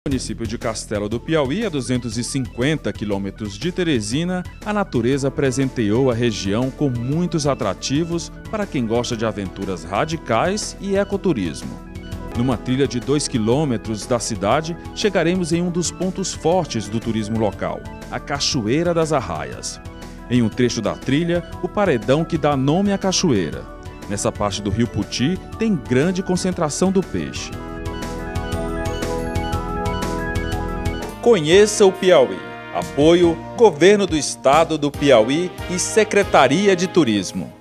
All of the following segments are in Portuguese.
No município de Castelo do Piauí, a 250 quilômetros de Teresina, a natureza presenteou a região com muitos atrativos para quem gosta de aventuras radicais e ecoturismo. Numa trilha de 2 quilômetros da cidade, chegaremos em um dos pontos fortes do turismo local, a Cachoeira das Arraias. Em um trecho da trilha, o paredão que dá nome à cachoeira. Nessa parte do rio Puti, tem grande concentração do peixe. Conheça o Piauí. Apoio Governo do Estado do Piauí e Secretaria de Turismo.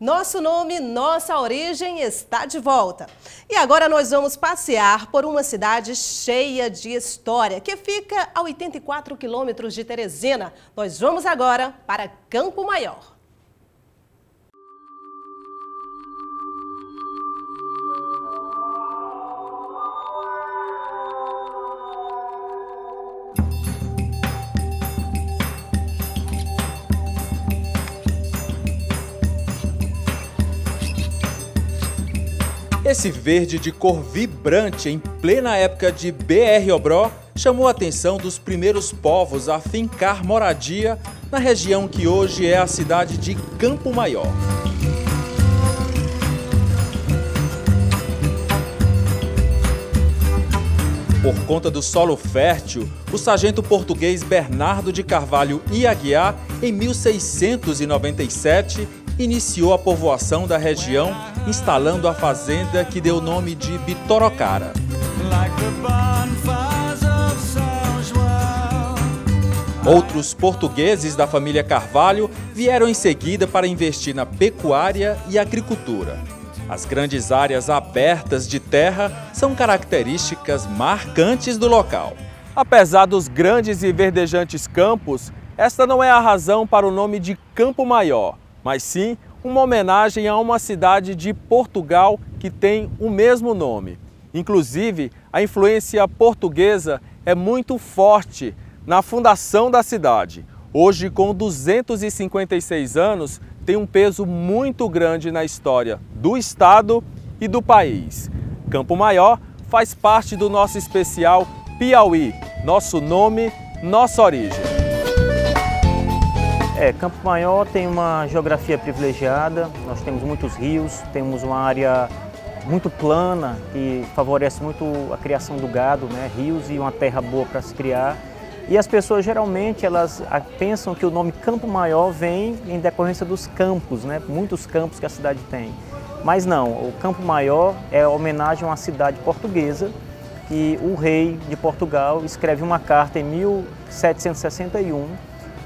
Nosso nome, nossa origem está de volta. E agora nós vamos passear por uma cidade cheia de história, que fica a 84 quilômetros de Teresina. Nós vamos agora para Campo Maior. Esse verde de cor vibrante em plena época de BR-Obró chamou a atenção dos primeiros povos a fincar moradia na região que hoje é a cidade de Campo Maior. Por conta do solo fértil, o sargento português Bernardo de Carvalho e Aguiar, em 1697, iniciou a povoação da região, instalando a fazenda que deu o nome de Bitorocara. Outros portugueses da família Carvalho vieram em seguida para investir na pecuária e agricultura. As grandes áreas abertas de terra são características marcantes do local. Apesar dos grandes e verdejantes campos, esta não é a razão para o nome de Campo Maior, mas sim uma homenagem a uma cidade de Portugal que tem o mesmo nome. Inclusive, a influência portuguesa é muito forte na fundação da cidade. Hoje, com 256 anos, tem um peso muito grande na história do estado e do país. Campo Maior faz parte do nosso especial Piauí, nosso nome, nossa origem. Campo Maior tem uma geografia privilegiada, nós temos muitos rios, temos uma área muito plana que favorece muito a criação do gado, né? Rios e uma terra boa para se criar. E as pessoas geralmente elas pensam que o nome Campo Maior vem em decorrência dos campos, né? Muitos campos que a cidade tem. Mas não, o Campo Maior é homenagem a uma cidade portuguesa que o rei de Portugal escreve uma carta em 1761,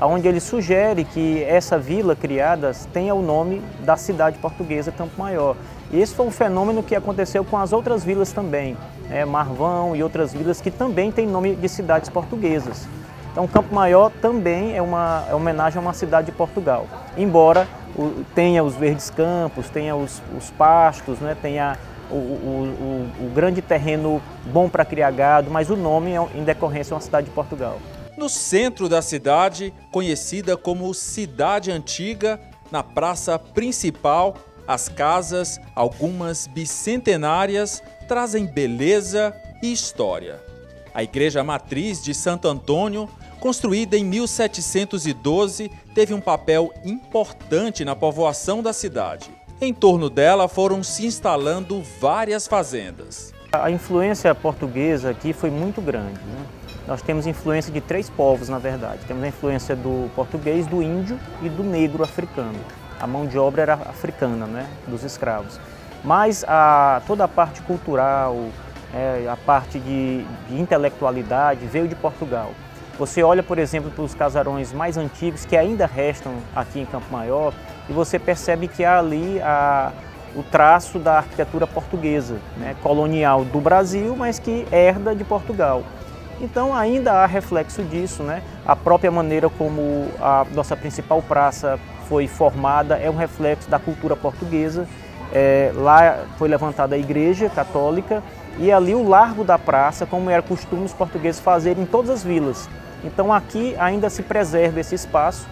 onde ele sugere que essa vila criada tenha o nome da cidade portuguesa Campo Maior. E esse foi um fenômeno que aconteceu com as outras vilas também, Marvão e outras vilas que também têm nome de cidades portuguesas. Então Campo Maior também é uma homenagem a uma cidade de Portugal, embora tenha os verdes campos, tenha os pastos, né, tenha o grande terreno bom para criar gado, mas o nome é em decorrência a uma cidade de Portugal. No centro da cidade, conhecida como Cidade Antiga, na praça principal, as casas, algumas bicentenárias, trazem beleza e história. A Igreja Matriz de Santo Antônio, construída em 1712, teve um papel importante na povoação da cidade. Em torno dela foram se instalando várias fazendas. A influência portuguesa aqui foi muito grande, né? Nós temos influência de 3 povos, na verdade. Temos a influência do português, do índio e do negro africano. A mão de obra era africana, né, dos escravos. Mas toda a parte cultural, a parte de intelectualidade veio de Portugal. Você olha, por exemplo, para os casarões mais antigos que ainda restam aqui em Campo Maior e você percebe que há ali o traço da arquitetura portuguesa, né, colonial do Brasil, mas que herda de Portugal. Então ainda há reflexo disso, né? A própria maneira como a nossa principal praça foi formada é um reflexo da cultura portuguesa. Lá foi levantada a igreja católica e ali o largo da praça, como era costume os portugueses fazerem em todas as vilas. Então aqui ainda se preserva esse espaço.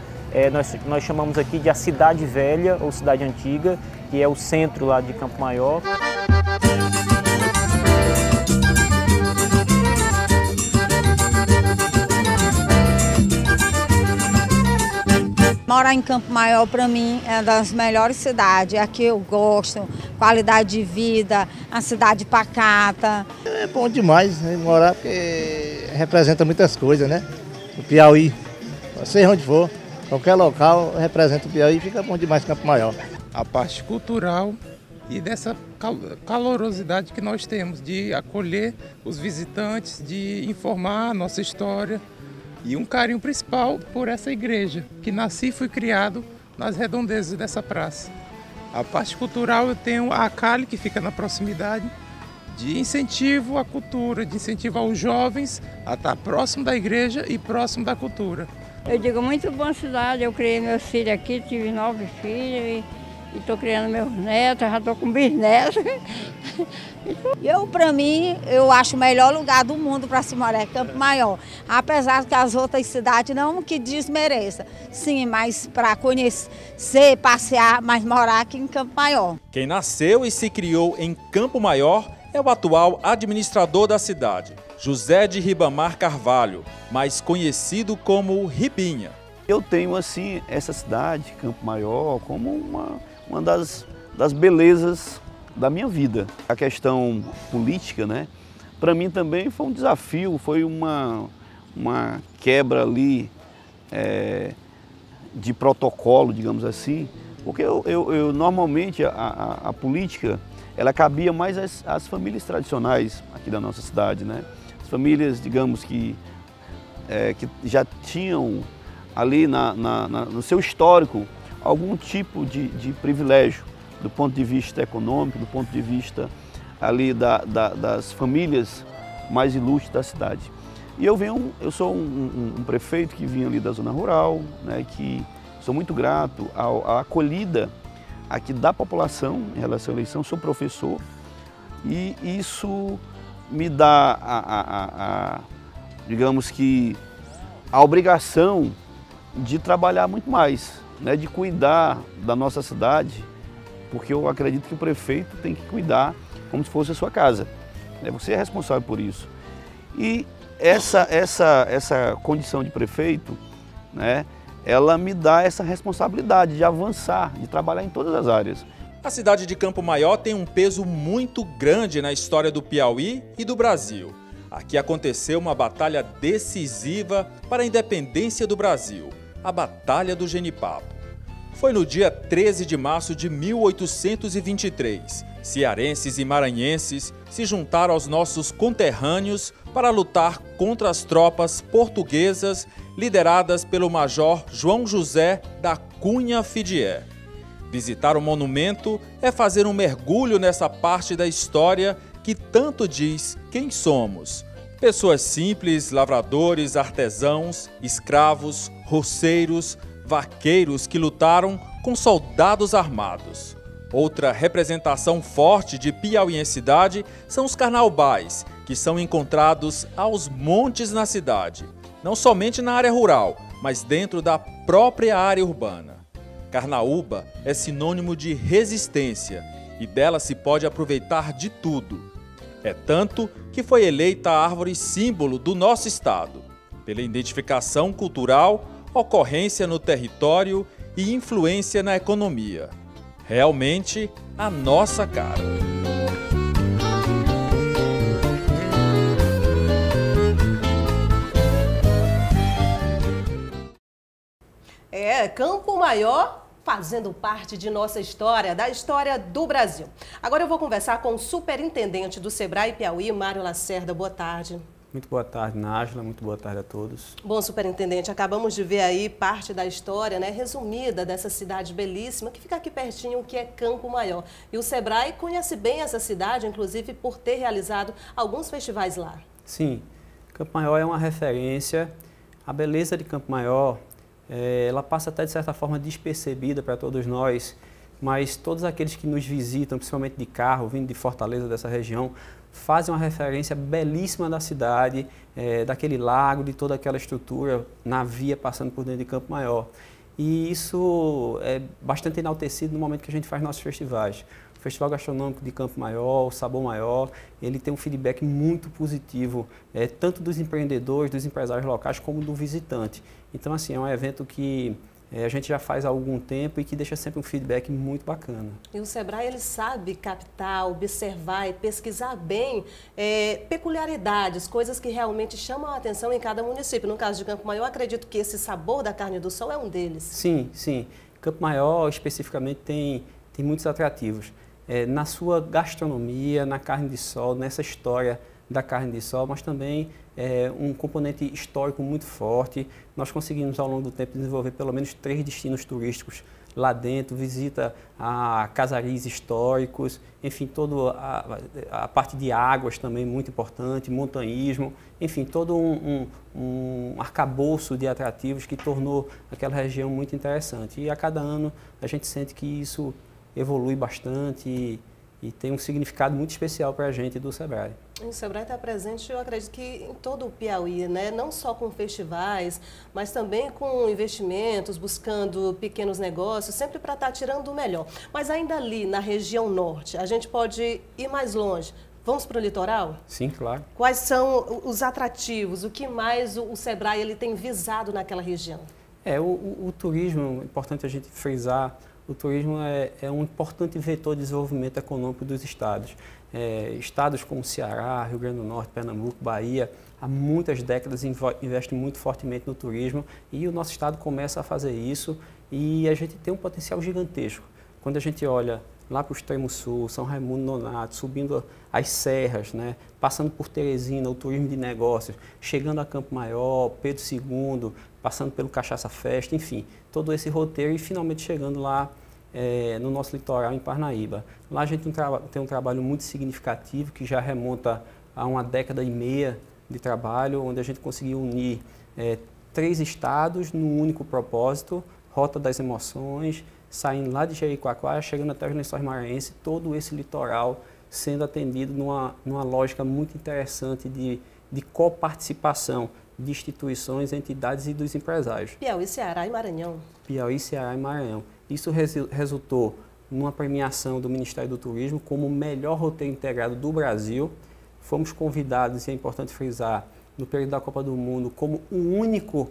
Nós chamamos aqui de a Cidade Velha ou Cidade Antiga, que é o centro lá de Campo Maior. Morar em Campo Maior, para mim, é uma das melhores cidades. Aqui eu gosto, qualidade de vida, a cidade pacata. É bom demais, né, morar, porque representa muitas coisas, né? O Piauí, seja onde for, qualquer local representa o Piauí, fica bom demais Campo Maior. A parte cultural e dessa calorosidade que nós temos de acolher os visitantes, de informar a nossa história. E um carinho principal por essa igreja, que nasci e fui criado nas redondezas dessa praça. A parte cultural eu tenho a Cali, que fica na proximidade, de incentivo à cultura, de incentivo aos jovens a estar próximo da igreja e próximo da cultura. Eu digo, muito boa cidade, eu criei meus filhos aqui, tive 9 filhos e estou criando meus netos, já estou com bisnetos. Para mim, eu acho o melhor lugar do mundo para se morar é Campo Maior. Apesar que as outras cidades não que desmereça. Sim, mas para conhecer, passear, mas morar aqui em Campo Maior. Quem nasceu e se criou em Campo Maior é o atual administrador da cidade, José de Ribamar Carvalho, mais conhecido como Ribinha. Eu tenho assim essa cidade, Campo Maior, como uma das belezas da minha vida. A questão política, né, para mim também foi um desafio, foi uma quebra ali de protocolo, digamos assim, porque eu normalmente a política ela cabia mais às famílias tradicionais aqui da nossa cidade, né? As famílias, digamos que já tinham ali no seu histórico algum tipo de privilégio do ponto de vista econômico, do ponto de vista ali das famílias mais ilustres da cidade. E eu sou um prefeito que vim ali da zona rural, né, que sou muito grato à acolhida aqui da população em relação à eleição, sou professor e isso me dá digamos que a obrigação de trabalhar muito mais, né, de cuidar da nossa cidade, porque eu acredito que o prefeito tem que cuidar como se fosse a sua casa, né? Você é responsável por isso. E essa condição de prefeito, né, ela me dá essa responsabilidade de avançar, de trabalhar em todas as áreas. A cidade de Campo Maior tem um peso muito grande na história do Piauí e do Brasil. Aqui aconteceu uma batalha decisiva para a independência do Brasil, a Batalha do Genipapo. Foi no dia 13 de março de 1823. Cearenses e maranhenses se juntaram aos nossos conterrâneos para lutar contra as tropas portuguesas lideradas pelo major João José da Cunha Fidié. Visitar o monumento é fazer um mergulho nessa parte da história que tanto diz quem somos. Pessoas simples, lavradores, artesãos, escravos, roceiros, vaqueiros que lutaram com soldados armados. Outra representação forte de piauiensidade são os carnaubais, que são encontrados aos montes na cidade, não somente na área rural, mas dentro da própria área urbana. Carnaúba é sinônimo de resistência e dela se pode aproveitar de tudo. É tanto que foi eleita a árvore símbolo do nosso estado, pela identificação cultural, ocorrência no território e influência na economia. Realmente a nossa cara. Campo Maior fazendo parte de nossa história, da história do Brasil. Agora eu vou conversar com o superintendente do Sebrae Piauí, Mário Lacerda. Boa tarde. Muito boa tarde, Nájila. Muito boa tarde a todos. Bom, superintendente, acabamos de ver aí parte da história, né, resumida dessa cidade belíssima que fica aqui pertinho, que é Campo Maior. E o Sebrae conhece bem essa cidade, inclusive por ter realizado alguns festivais lá. Sim, Campo Maior é uma referência. A beleza de Campo Maior, ela passa até de certa forma despercebida para todos nós, mas todos aqueles que nos visitam, principalmente de carro, vindo de Fortaleza, dessa região, fazem uma referência belíssima da cidade, daquele lago, de toda aquela estrutura na via passando por dentro de Campo Maior. E isso é bastante enaltecido no momento que a gente faz nossos festivais. O Festival Gastronômico de Campo Maior, o Sabor Maior, ele tem um feedback muito positivo, tanto dos empreendedores, dos empresários locais, como do visitante. Então, assim, é um evento que a gente já faz há algum tempo e que deixa sempre um feedback muito bacana. E o Sebrae, ele sabe captar, observar e pesquisar bem peculiaridades, coisas que realmente chamam a atenção em cada município. No caso de Campo Maior, acredito que esse sabor da carne do sol é um deles. Sim, sim. Campo Maior, especificamente, tem muitos atrativos. Na sua gastronomia, na carne de sol, nessa história da carne de sol, mas também um componente histórico muito forte. Nós conseguimos, ao longo do tempo, desenvolver pelo menos 3 destinos turísticos lá dentro, visita a casaris históricos, enfim, toda a parte de águas também muito importante, montanhismo, enfim, todo um arcabouço de atrativos que tornou aquela região muito interessante. E a cada ano a gente sente que isso evolui bastante e tem um significado muito especial para a gente do Sebrae. O Sebrae está presente, eu acredito que em todo o Piauí, né? Não só com festivais, mas também com investimentos, buscando pequenos negócios, sempre para estar tirando o melhor. Mas ainda ali, na região norte, a gente pode ir mais longe. Vamos para o litoral? Sim, claro. Quais são os atrativos, o que mais o Sebrae ele tem visado naquela região? O turismo, é importante a gente frisar, o turismo é um importante vetor de desenvolvimento econômico dos estados. Estados como Ceará, Rio Grande do Norte, Pernambuco, Bahia, há muitas décadas investem muito fortemente no turismo e o nosso estado começa a fazer isso e a gente tem um potencial gigantesco. Quando a gente olha lá para o extremo sul, São Raimundo Nonato, subindo as serras, né, passando por Teresina, o turismo de negócios, chegando a Campo Maior, Pedro II, passando pelo Cachaça Festa, enfim, todo esse roteiro e finalmente chegando lá no nosso litoral, em Parnaíba. Lá a gente tem um trabalho muito significativo que já remonta a 1,5 décadas de trabalho, onde a gente conseguiu unir 3 estados num único propósito, Rota das Emoções, saindo lá de Jericoacoara, chegando até os Lençóis Maranhenses, todo esse litoral sendo atendido numa lógica muito interessante de coparticipação de instituições, entidades e dos empresários. Piauí, Ceará e Maranhão. Piauí, Ceará e Maranhão. Isso resultou numa premiação do Ministério do Turismo como o melhor roteiro integrado do Brasil. Fomos convidados, e é importante frisar, no período da Copa do Mundo, como o único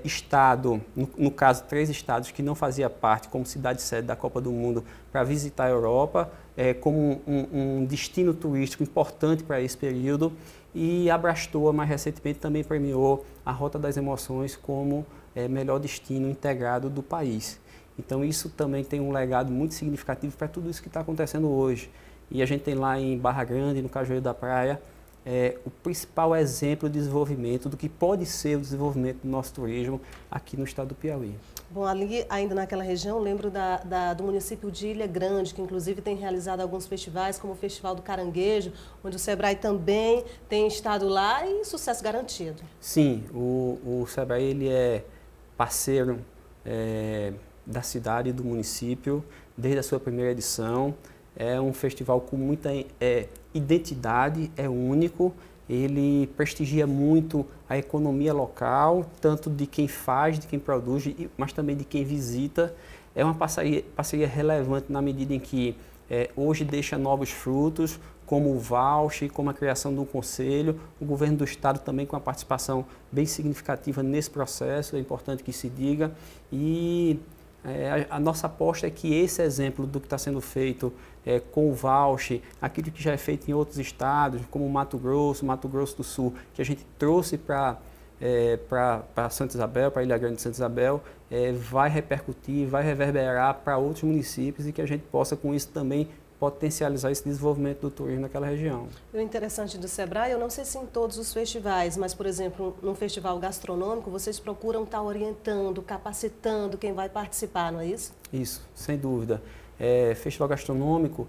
estado, no caso 3 estados que não fazia parte como cidade-sede da Copa do Mundo, para visitar a Europa, como um destino turístico importante para esse período. E a Abrastoa, mais recentemente, também premiou a Rota das Emoções como melhor destino integrado do país. Então isso também tem um legado muito significativo para tudo isso que está acontecendo hoje. E a gente tem lá em Barra Grande, no Cajueiro da Praia, o principal exemplo de desenvolvimento do que pode ser o desenvolvimento do nosso turismo aqui no estado do Piauí. Bom, ali ainda naquela região, lembro do município de Ilha Grande, que inclusive tem realizado alguns festivais, como o Festival do Caranguejo, onde o Sebrae também tem estado lá e sucesso garantido. Sim, o Sebrae ele é parceiro da cidade e do município desde a sua primeira edição. É um festival com muita identidade, é único, ele prestigia muito a economia local, tanto de quem faz, de quem produz, mas também de quem visita. É uma parceria relevante na medida em que hoje deixa novos frutos, como o voucher, como a criação do conselho, o governo do estado também com a participação bem significativa nesse processo, é importante que se diga. E a nossa aposta é que esse exemplo do que está sendo feito com o voucher, aquilo que já é feito em outros estados, como Mato Grosso do Sul, que a gente trouxe para Santa Isabel, para Ilha Grande de Santa Isabel, vai repercutir, vai reverberar para outros municípios e que a gente possa com isso também potencializar esse desenvolvimento do turismo naquela região. O interessante do Sebrae, eu não sei se em todos os festivais, mas, por exemplo, num festival gastronômico, vocês procuram estar orientando, capacitando quem vai participar, não é isso? Isso, sem dúvida. Festival gastronômico,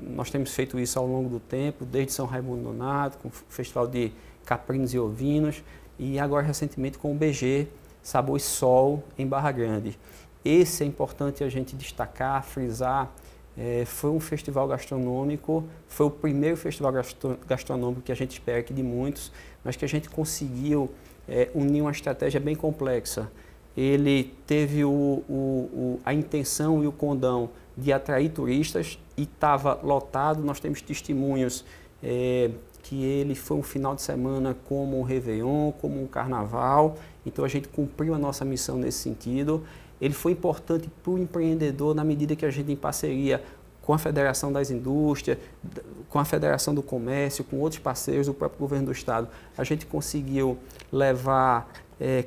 nós temos feito isso ao longo do tempo, desde São Raimundo Nonato, com o Festival de Caprinos e Ovinos, e agora recentemente com o BG Sabor e Sol em Barra Grande. Esse é importante a gente destacar, frisar. Foi um festival gastronômico, foi o primeiro festival gastronômico que a gente espera que de muitos, mas que a gente conseguiu unir uma estratégia bem complexa. Ele teve a intenção e o condão de atrair turistas e estava lotado. Nós temos testemunhos que ele foi um final de semana como um Réveillon, como um Carnaval, então a gente cumpriu a nossa missão nesse sentido. Ele foi importante para o empreendedor na medida que a gente, em parceria com a Federação das Indústrias, com a Federação do Comércio, com outros parceiros do próprio governo do Estado, a gente conseguiu levar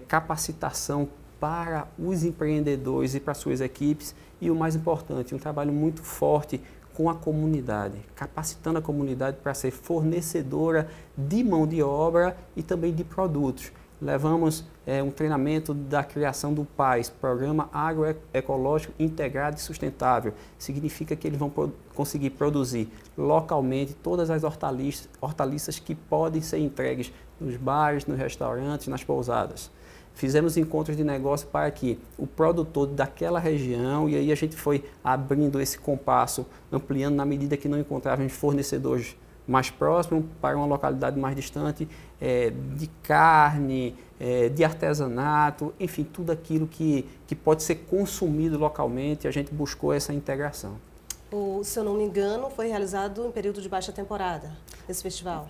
capacitação para os empreendedores e para suas equipes e, o mais importante, um trabalho muito forte com a comunidade, capacitando a comunidade para ser fornecedora de mão de obra e também de produtos. Levamos um treinamento da criação do PAIS, Programa Agroecológico Integrado e Sustentável. Significa que eles vão conseguir produzir localmente todas as hortaliças que podem ser entregues nos bares, nos restaurantes, nas pousadas. Fizemos encontros de negócio para que o produtor daquela região, e aí a gente foi abrindo esse compasso, ampliando na medida que não encontrávamos fornecedores mais próximos para uma localidade mais distante, de carne, de artesanato, enfim, tudo aquilo que pode ser consumido localmente, a gente buscou essa integração. Se eu não me engano, foi realizado em período de baixa temporada, esse festival?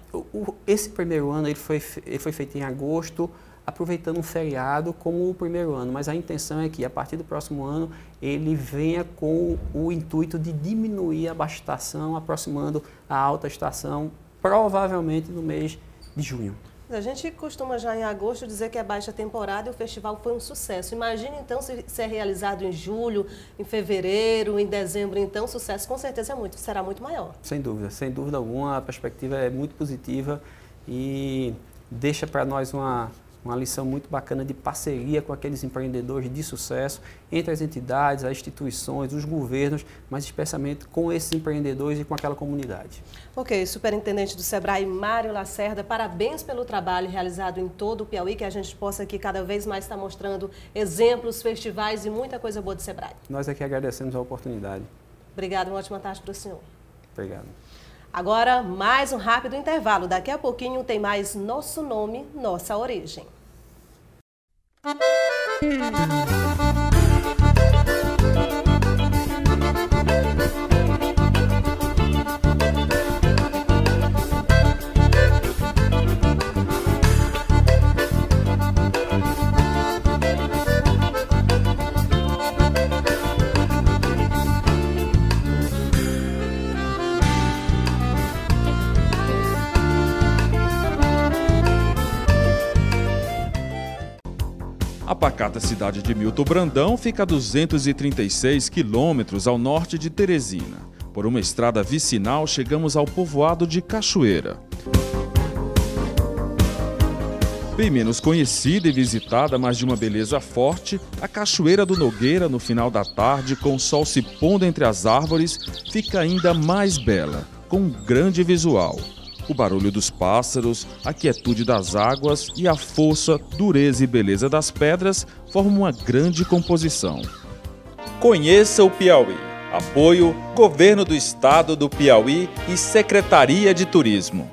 Esse primeiro ano ele foi feito em agosto, aproveitando um feriado como o primeiro ano, mas a intenção é que a partir do próximo ano ele venha com o intuito de diminuir a baixa estação, aproximando a alta estação, provavelmente no mês de junho. A gente costuma já em agosto dizer que é baixa temporada e o festival foi um sucesso. Imagine então se é realizado em julho, em fevereiro, em dezembro, então o sucesso com certeza será muito maior. Sem dúvida alguma, a perspectiva é muito positiva e deixa para nós uma lição muito bacana de parceria com aqueles empreendedores de sucesso, entre as entidades, as instituições, os governos, mas especialmente com esses empreendedores e com aquela comunidade. Ok, Superintendente do Sebrae, Mário Lacerda, parabéns pelo trabalho realizado em todo o Piauí, que a gente possa aqui cada vez mais estar mostrando exemplos, festivais e muita coisa boa do Sebrae. Nós aqui agradecemos a oportunidade. Obrigada, uma ótima tarde para o senhor. Obrigado. Agora, mais um rápido intervalo. Daqui a pouquinho tem mais Nosso Nome, Nossa Origem. A pacata cidade de Milton Brandão fica a 236 quilômetros ao norte de Teresina. Por uma estrada vicinal, chegamos ao povoado de Cachoeira. Bem menos conhecida e visitada, mas de uma beleza forte, a Cachoeira do Nogueira, no final da tarde, com o sol se pondo entre as árvores, fica ainda mais bela, com um grande visual. O barulho dos pássaros, a quietude das águas e a força, dureza e beleza das pedras formam uma grande composição. Conheça o Piauí. Apoio Governo do Estado do Piauí e Secretaria de Turismo.